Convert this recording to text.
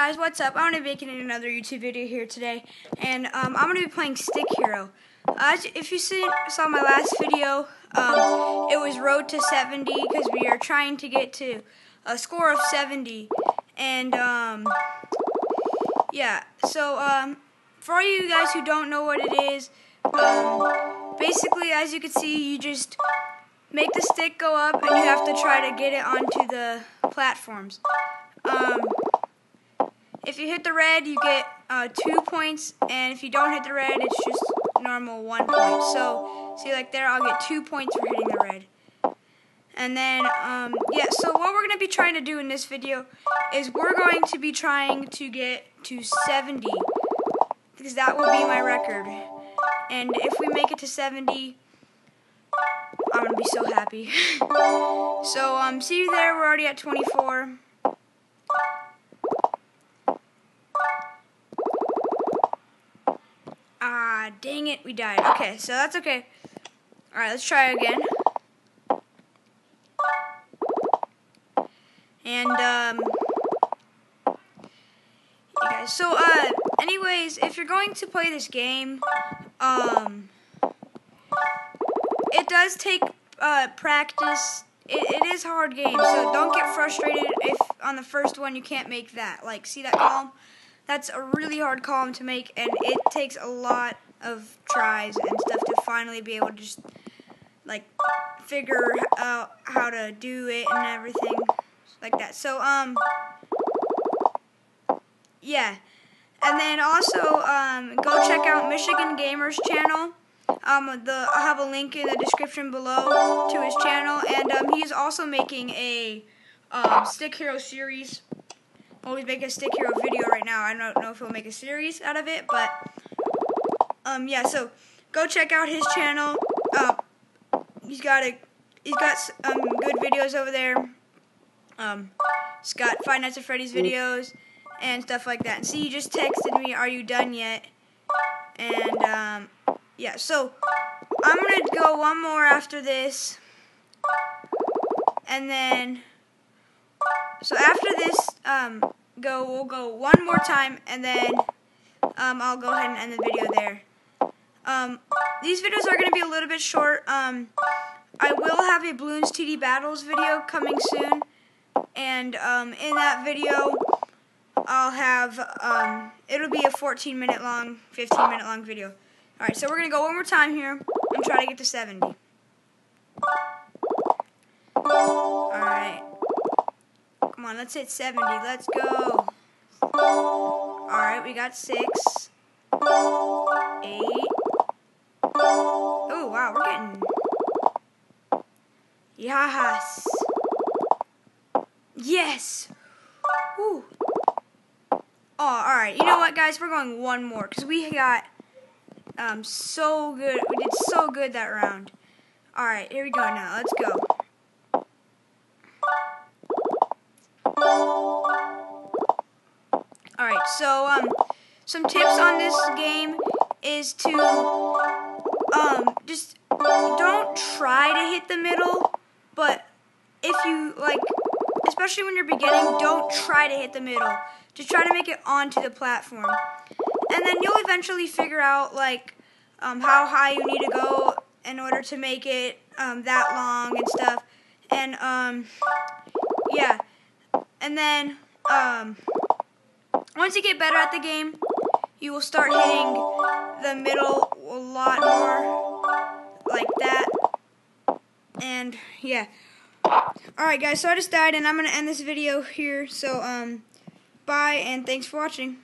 guys, what's up? I'm going to be making another YouTube video here today, and I'm going to be playing Stick Hero. If you saw my last video, it was Road to 70, because we are trying to get to a score of 70, and yeah, so for all you guys who don't know what it is, basically, as you can see, you just make the stick go up, and you have to try to get it onto the platforms. If you hit the red, you get 2 points, and if you don't hit the red, it's just normal 1 point. So, see, like there, I'll get 2 points for hitting the red. And then, yeah, so what we're going to be trying to do in this video is we're going to be trying to get to 70, because that will be my record. And if we make it to 70, I'm going to be so happy. So, see you there. We're already at 24. Ah, dang it, we died. Okay, so that's okay. Alright, let's try again. And, yeah, guys, so, anyways, if you're going to play this game, it does take, practice. It is a hard game, so don't get frustrated if on the first one you can't make that. Like, see that column? That's a really hard column to make, and it takes a lot of tries and stuff to finally be able to just, like, figure out how to do it and everything like that. So, yeah. And then also, go check out Michigan Gamer's channel. I'll have a link in the description below to his channel, and he's also making a Stick Hero series. Well, he's making a Stick Hero video right now. I don't know if he'll make a series out of it, but yeah. So go check out his channel. He's got good videos over there. He's got Five Nights at Freddy's videos and stuff like that. And see, you just texted me, "Are you done yet?" And yeah. So I'm gonna go one more after this, and then. So after this, we'll go one more time, and then I'll go ahead and end the video there. These videos are going to be a little bit short. I will have a Bloons TD Battles video coming soon, and in that video, I'll have it'll be a 14-minute long, 15-minute long video. All right, so we're going to go one more time here and try to get to 70. All right. Come on, let's hit 70. Let's go. Alright, we got 6. 8. Oh, wow, we're getting... Yes. Yes. Woo. Oh, alright. You know what, guys? We're going one more, because we got so good. We did so good that round. Alright, here we go now. Let's go. Alright, so, some tips on this game is to, just don't try to hit the middle, but if you, like, especially when you're beginning, don't try to hit the middle. Just try to make it onto the platform. And then you'll eventually figure out, like, how high you need to go in order to make it, that long and stuff. And, yeah. And then, once you get better at the game, you will start hitting the middle a lot more, like that. And, yeah. Alright, guys, so I just died, and I'm going to end this video here. So, bye, and thanks for watching.